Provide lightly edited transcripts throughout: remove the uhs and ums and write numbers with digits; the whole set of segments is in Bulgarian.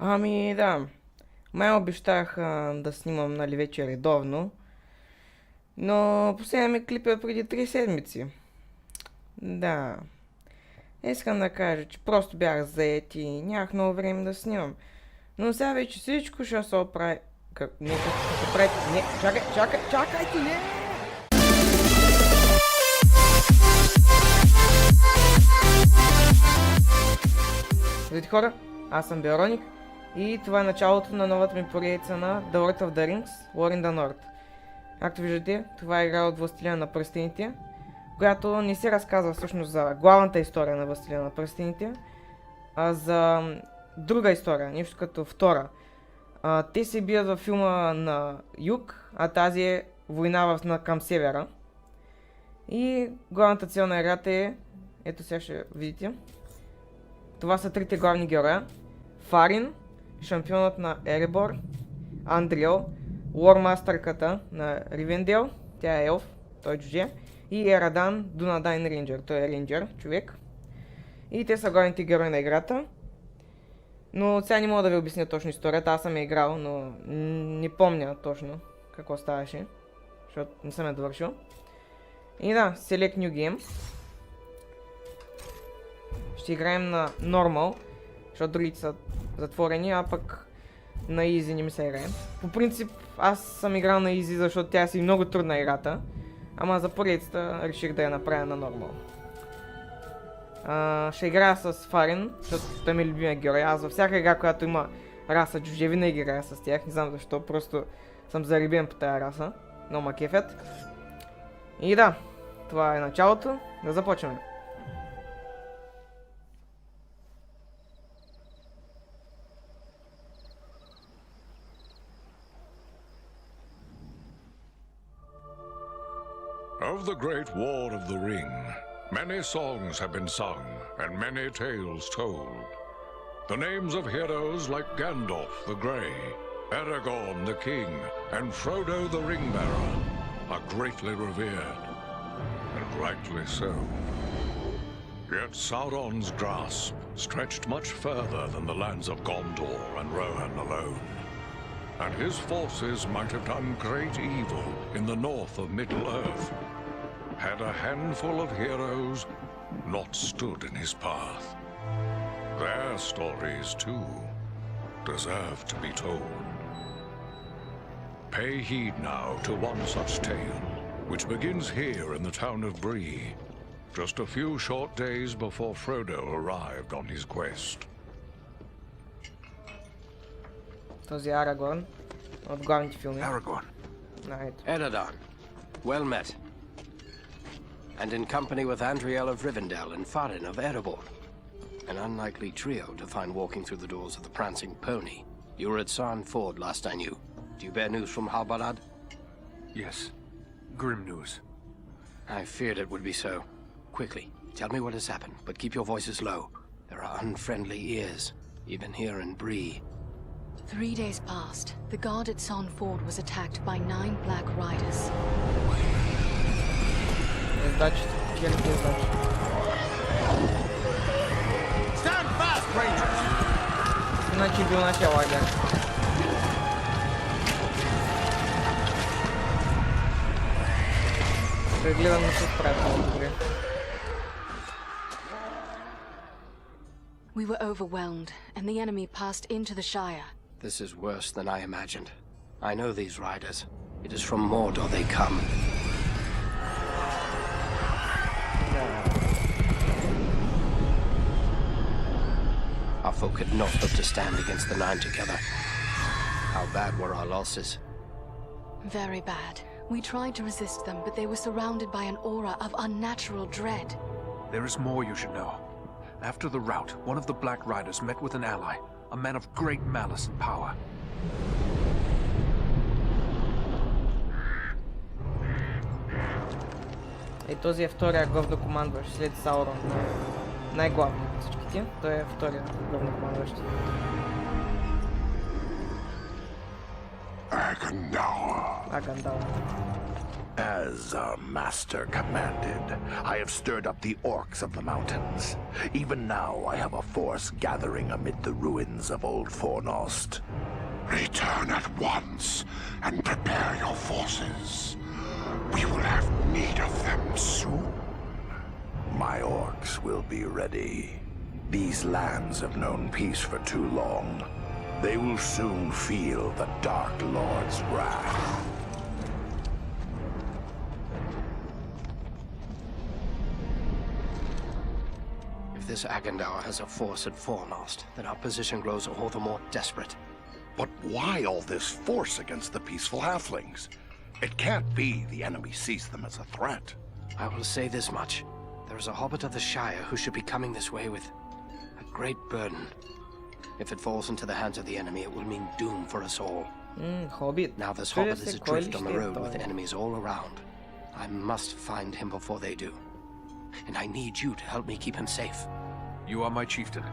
Ами да, май обещах да снимам, нали, вече редовно, но последния ми клип е преди 3 седмици. Да, искам да кажа, че просто бях заед и нямах много време да снимам. Но сега вече всичко ще се оправи. Не, ще се оправи. Не, чакайте, не! Здравейте хора, аз съм Вероник и това е началото на новата ми поредица на The Lord of the Rings, War in the North. Както виждате, това е игра от Властелина на пръстените, която не се разказва всъщност за главната история на Властелина на пръстените, а за друга история, нещо като втора. Те се бият във филма на юг, а тази е война към севера. И главната цел на играта е, ето сега ще видите, това са трите главни героя: Фарин, шампионът на Еребор, Андриел, лормастърката на Ривендел, тя е елф, той е джудже, и Ерадан, Дунадайн рейнджер, той е рейнджер, човек. И те са главните герои на играта. Но сега не мога да ви обясня точно историята, аз съм я играл, но не помня точно какво ставаше, защото не съм я довършил. И да, Select New Game. Ще играем на Normal, защото другите са затворени, а пък на Easy не ми се играем. По принцип аз съм играл на Easy, защото тя си много трудна играта, ама за поредицата реших да я направя на Normal. Ще играя с Фарин, защото той ми е любимия герой. Аз във всяка игра, която има раса джудже, винаги играя с тях, не знам защо, просто съм зарибен по тая раса. Но ма кефят. И да, това е началото, да започваме. Of the great war of the ring, many songs have been sung and many tales told. The names of heroes like Gandalf the Grey, Aragorn the King, and Frodo the Ring-bearer are greatly revered, and rightly so. Yet Sauron's grasp stretched much further than the lands of Gondor and Rohan alone, and his forces might have done great evil in the north of Middle-earth, had a handful of heroes not stood in his path. Their stories, too, deserve to be told. Pay heed now to one such tale, which begins here in the town of Bree, just a few short days before Frodo arrived on his quest. Този Арагорн от главните филми. Aragorn. Eredon, well met. And in company with Andriel of Rivendell and Farin of Erebor. An unlikely trio to find walking through the doors of the Prancing Pony. You were at Sarn Ford last I knew. Do you bear news from Halbarad? Yes. Grim news. I feared it would be so. Quickly, tell me what has happened, but keep your voices low. There are unfriendly ears, even here in Bree. 3 days passed. The guard at Sarn Ford was attacked by 9 black riders. Stand fast, Rangers! Значи бил начало, ага. Прегледам на се справя добре. We were overwhelmed, and the enemy passed into the Shire. This is worse than I imagined. I know these riders. It is from Mordor they come. Our folk had not looked to stand against the 9 together. How bad were our losses? Very bad. We tried to resist them, but they were surrounded by an aura of unnatural dread. There is more you should know. After the rout, one of the Black Riders met with an ally, a man of great malice and power. И този е втория главнокомандващ след Саурон. Най-главният от всичките. Той е втория главнокомандващ. Agandala. Агандал. As our master commanded, I have stirred up the orcs of the mountains. Even now I have a force gathering amid the ruins of old Fornost. Return at once and prepare your forces. We will have need of them soon. My orcs will be ready. These lands have known peace for too long. They will soon feel the Dark Lord's wrath. If this Agandaur has a force at Fornost, then our position grows all the more desperate. But why all this force against the peaceful halflings? It can't be the enemy sees them as a threat. I will say this much. There is a hobbit of the Shire who should be coming this way with a great burden. If it falls into the hands of the enemy, it will mean doom for us all. Хоббит. Now this hobbit is adrift on the road with enemies all around. I must find him before they do. And I need you to help me keep him safe. You are my chieftain.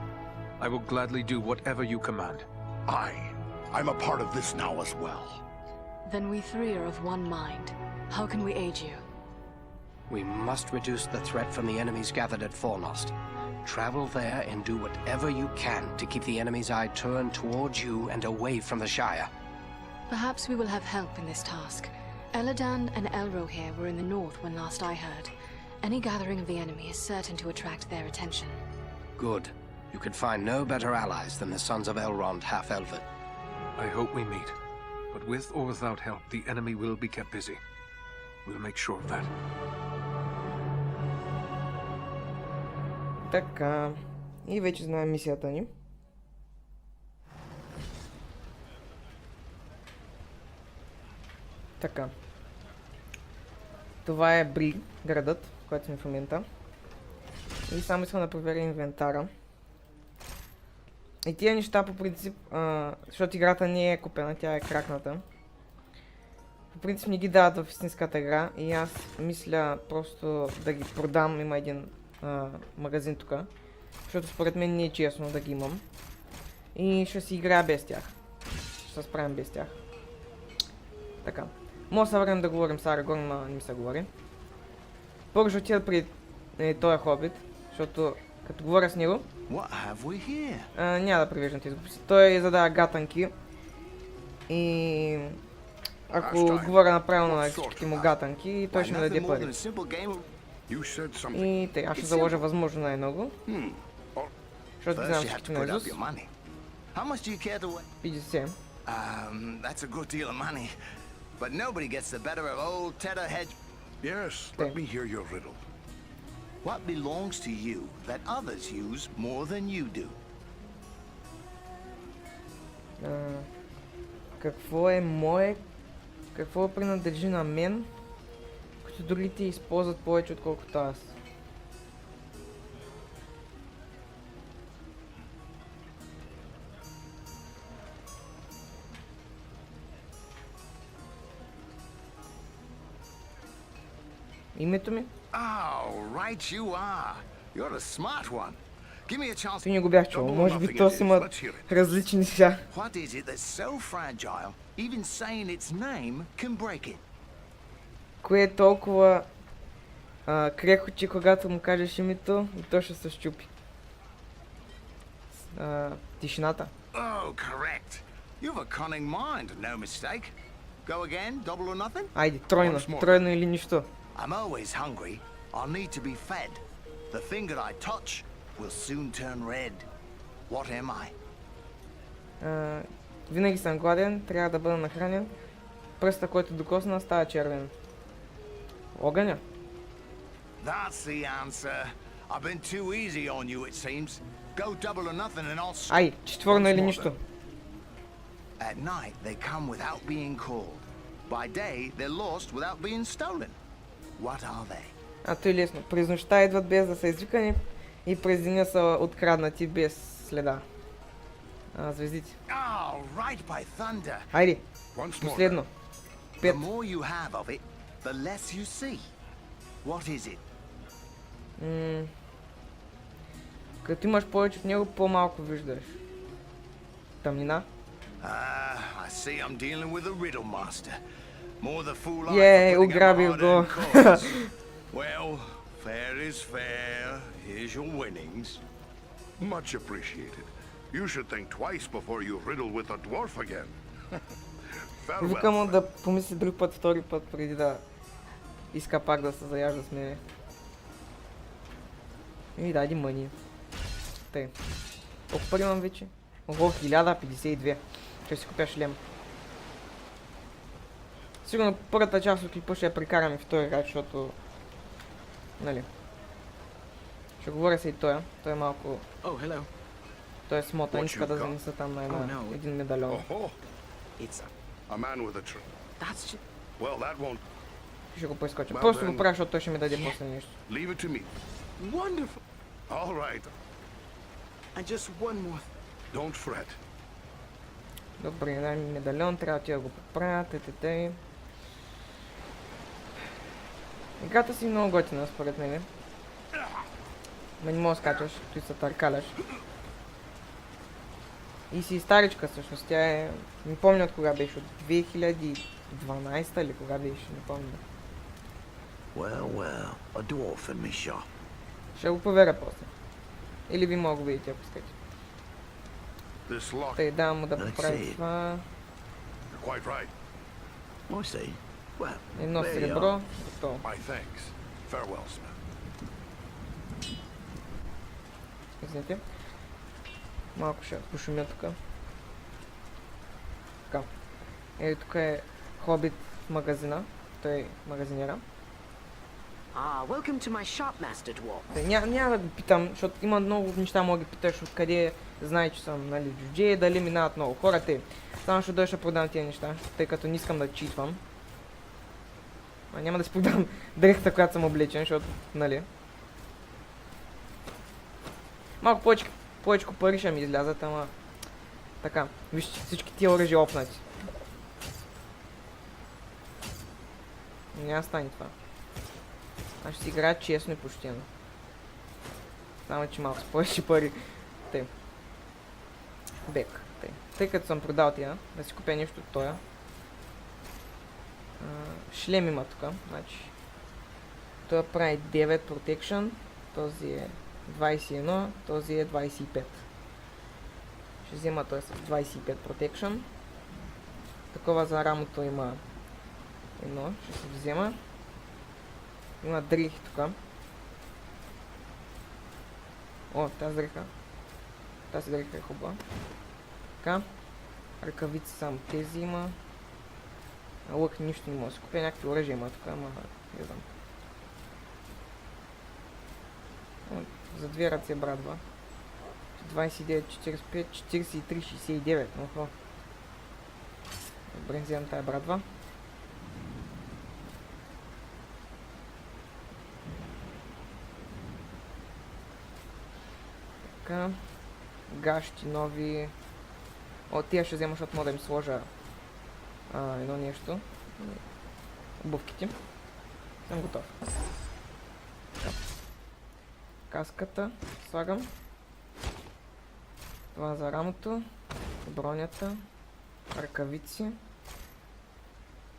I will gladly do whatever you command. I'm a part of this now as well. Then we three are of one mind. How can we aid you? We must reduce the threat from the enemies gathered at Fornost. Travel there and do whatever you can to keep the enemy's eye turned towards you and away from the Shire. Perhaps we will have help in this task. Eladan and Elro here were in the north when last I heard. Any gathering of the enemy is certain to attract their attention. Good. You could find no better allies than the sons of Elrond half-elven. I hope we meet. But with or without help, the enemy will be kept busy. We'll make sure of that. Така. И вече знаем мисията ни. Така. Това е Бри, градът, в който сме в момента. И само искам да проверя инвентара. И тия неща по принцип, защото играта не е купена, тя е кракната. По принцип не ги дават в истинската игра и аз мисля просто да ги продам. Има един магазин тук, защото според мен не е честно да ги имам. И ще си играя без тях. Ще се справим без тях. Така. Може да върнем да говорим с Арагорн, но не ми се говори. Първо ще отида при този хобит, защото като говоря с него, няма да привеждам тези глупости. Той задава гатанки и ако отговоря направилно на всичките му гатанки, той ще ми даде пари. И те, аз ще заложа възможно най-много. Защото знам всичките на Изус. 50. But nobody gets the better of old Tedder Hedge. Yes, let me hear your riddle. What belongs to you that others use more than you do? Какво е мое? Какво принадлежи на мен, като другите използват повече отколкото аз? Името ми? Oh, right you are. You're a smart one. Give me a chance. Ти не го бях чул. Може би то си има различни сега. What is it that's so fragile, even saying its name can break it? Кое е толкова крехко, че когато му кажеш името, и то ще се щупи? Тишината. Oh, correct. You've a cunning mind, no mistake. Go again, double or nothing? Айде, тройно. Тройно или нищо. I'm always hungry. I'll need to be fed. The thing that I touch will soon turn red. What am I? Винаги съм гладен, трябва да бъда нахранен. Пръста, който докосна, става червен. Огъня. That's the answer. I've been too easy on you, it seems. Go double or nothing and I'll... Ай, четворно или нищо. At night they come without being called. By day they're lost without being stolen. What are they? А то е лесно. През нощта идват без да са извикани и през деня са откраднати без следа. Звездите. Oh, right by thunder. Айде, последно. The 5. more you have of it, the less you see. What is it? Като имаш повече от него, по-малко виждаш. Тъмнина. I see I'm dealing with a riddle master. More the fool I Yay, for putting up a ограбил hard го. earned cause. Well, fair is fair. Here's your winnings. Much appreciated. You should think twice before you riddle with a dwarf again. Викам му Farewell. да помисли друг път, втори път, преди да иска пак да се заяжда с мене. И даде мъни. Тъй. Колко пари имам вече? Ого, 1052. Ще си купя шлем. Сигурно първата част от клипа ще я прекарам и втори ред, защото... Нали. Ще говоря се и той. Той е малко... Oh, hello. Той е смотан, What иска you да got? занеса там на една... Oh, no. един медальон. Oh, It's a man with a tree. that's just... Well, that won't. Ще го поискоча. Well, Просто then- го правя, защото той ще ми даде после нещо. Leave it to me. wonderful. All right. And just one more. Don't fret. Добре, дай ми медальон, трябва да го поправя, т.т. Играта си много готина, според мен. Ма не мога да скачаш, ти се търкаляш. И си старичка всъщност, тя е... Не помня от кога беше, от 2012 или кога беше, не помня. Well, a dwarf in me shop. Ще го проверя после. Или ви мога да видите, ако искате. This lock. Тъй, давам му да Let's поправи see. това. You're quite right. I see. Well, Едно there you сребро, are. готово. My thanks. Farewell, Smith. Извините. Малко ще пошумя тук. Така. Ето тук е хобит в магазина. Той магазинера. Welcome to my shop, Master Dwarf. Няма да го питам, защото има много неща, мога да ги питаш откъде знае, че съм, нали, джудже, дали минават много хората. Само ще дойда ще продам тия неща, тъй като не искам да читвам. А няма да си продам дрехта, която съм облечен, защото, нали. Малко повече пари ще ми излязат, ама... Така, вижте, всички тия оръжия опнати. Няма стане това. Аз ще си играя честно и почтено. Само че малко с повече пари. Тъй. Бек. Тъй като съм продал тия, да си купя нещо от тоя. Шлем има тук. Значи. Той прави 9 protection. Този е 21. Този е 25. Ще взема той с 25 protection. Такова за рамото има едно. Ще се взема. Има дрехи тук. О, тази дреха. Тази дреха е хубава. Така. Ръкавици само тези има. Лък нищо не мога да си купя. Някакви оръжия има тук, ама не знам. О, за две ръце брадва. 29, 45, 43, 69. Охо. Добре, вземам тая брадва. Така. Гащи нови. О, тия ще взема, защото мога да им сложа едно нещо. Обувките. Съм готов. Така. Каската слагам. Това за рамото. Бронята. Ръкавици.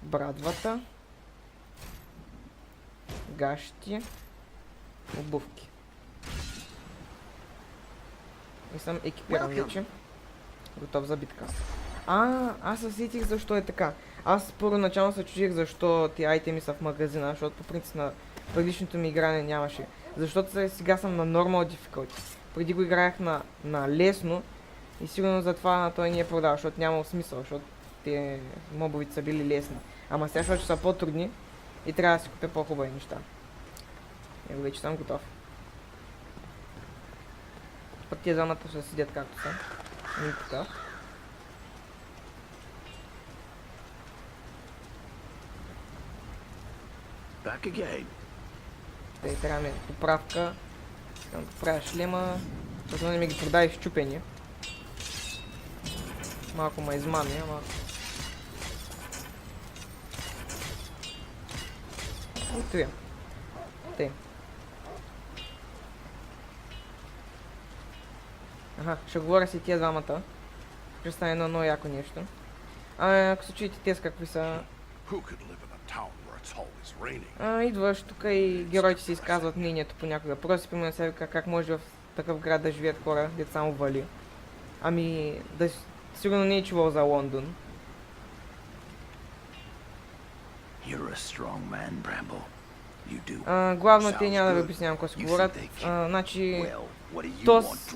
Брадвата. Гащи. Обувки. И съм екипиран вече. Готов за битка. Аз се сетих защо е така. Аз първоначално се чудих защо ти айтеми са в магазина, защото по принцип на предишното ми игране нямаше. Защото сега съм на normal difficulty. Преди го играех на лесно и сигурно затова той не е продал, защото нямало смисъл, защото те мобовите са били лесни. Ама сега защото са по-трудни и трябва да си купя по-хубави неща. Ево вече съм готов. Пък тия зоната ще седят както са. Ами така. Back again. Тъй трябва ми поправка. Искам да правя шлема. Защото не ми ги продай счупени. Малко ма измами, ама... Ето я. Тъй. Аха, ще говоря си тия двамата. Ще стане едно много яко нещо. Ако се чуете те с какви са, Who could live in a town where it's always raining? Идваш тук и героите си изказват мнението понякога. Просто си примерно себе как може в такъв град да живеят хора, дето само вали. Ами, сигурно не е чувал за Лондон. You're a strong man, Bramble. You do. Главно те няма да ви обяснявам какво си говорят. Значи, Тос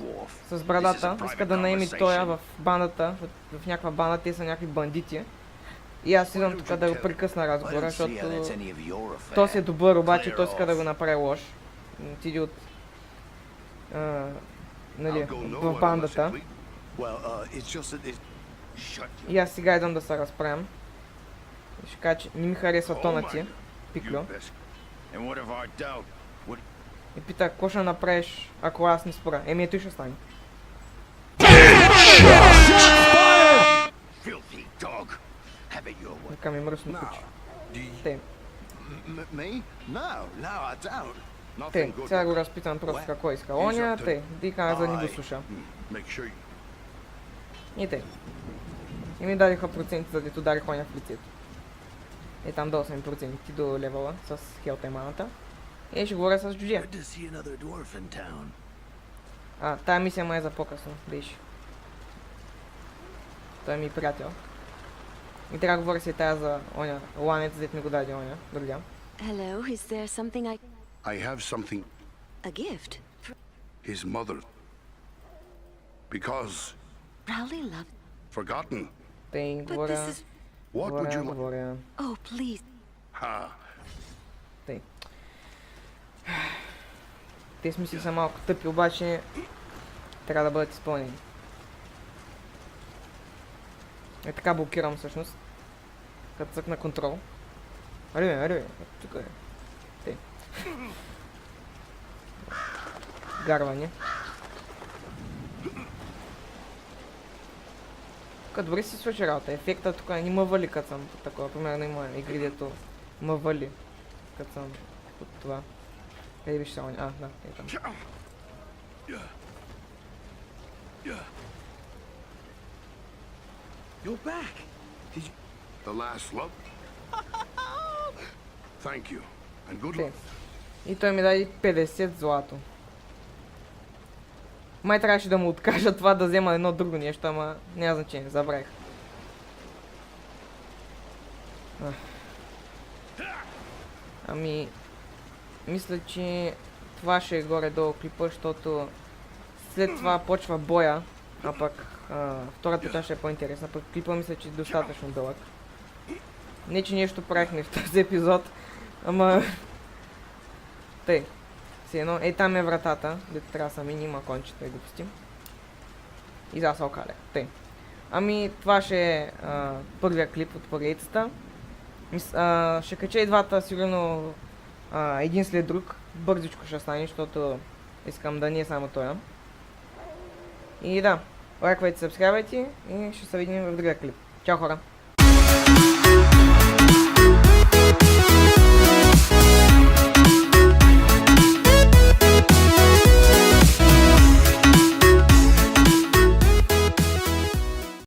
с брадата иска да наеми тоя в бандата, в някаква банда, те са някакви бандити. И аз идвам тук да го прекъсна разговора, защото Тос е добър, обаче той иска да го направи лош. Отиде от... нали, в бандата. И аз сега идвам да се разправям. И ще кажа, че не ми харесва тона ти, Пиклю. И пита, какво ще направиш, ако аз не спра? Еми ето и ще стане. Така ми мръсно куче. Те. Те, сега го разпитам просто какво иска оня, те, дика за да ни го слуша. И те. И ми дадиха проценти, за дето дарих оня в лицето. Е там до 8% до левела с хелта и маната. И ще говоря с Джуджия. Тая мисия май е за по-късно, беше. Той ми е приятел. И трябва да говоря си тая за оня ланец, дет ми го даде оня, другия. Hello, is there something I have something. A gift? His mother. Because Rowley loved... forgotten. Тъй, говоря... What would you like? Говоря... Oh, please. Ha. Тъй. Те смисли са малко тъпи, обаче трябва да бъдат изпълнени. Е така блокирам всъщност. Като цъкна контрол. Аре, тук е. Тъй. Гарване. Тук добре си свърши работа. Ефекта тук не ме вали като съм такова. Примерно има игри, дето ме вали като съм от това. Къде беше само? Да, е там. You're back. Did you... The last love? Thank you. And good luck. И той ми даде 50 злато. Май трябваше да му откажа това да взема едно друго нещо, ама няма значение, забравих. Ами, мисля, че това ще е горе-долу клипа, защото след това почва боя, а пък втората част ще е по-интересна, пък клипа мисля, че е достатъчно дълъг. Не, че нещо правихме в този епизод, ама... Тъй. Едно. Ей, там е вратата, дето трябва да са мини, има кончета и глупости. И за се окаля. Тъй. Ами, това ще е първия клип от поредицата. Ще кача и двата, сигурно един след друг. Бързичко ще стане, защото искам да не е само тоя. И да, лайквайте, сабскрайбвайте и ще се видим в другия клип. Чао, хора!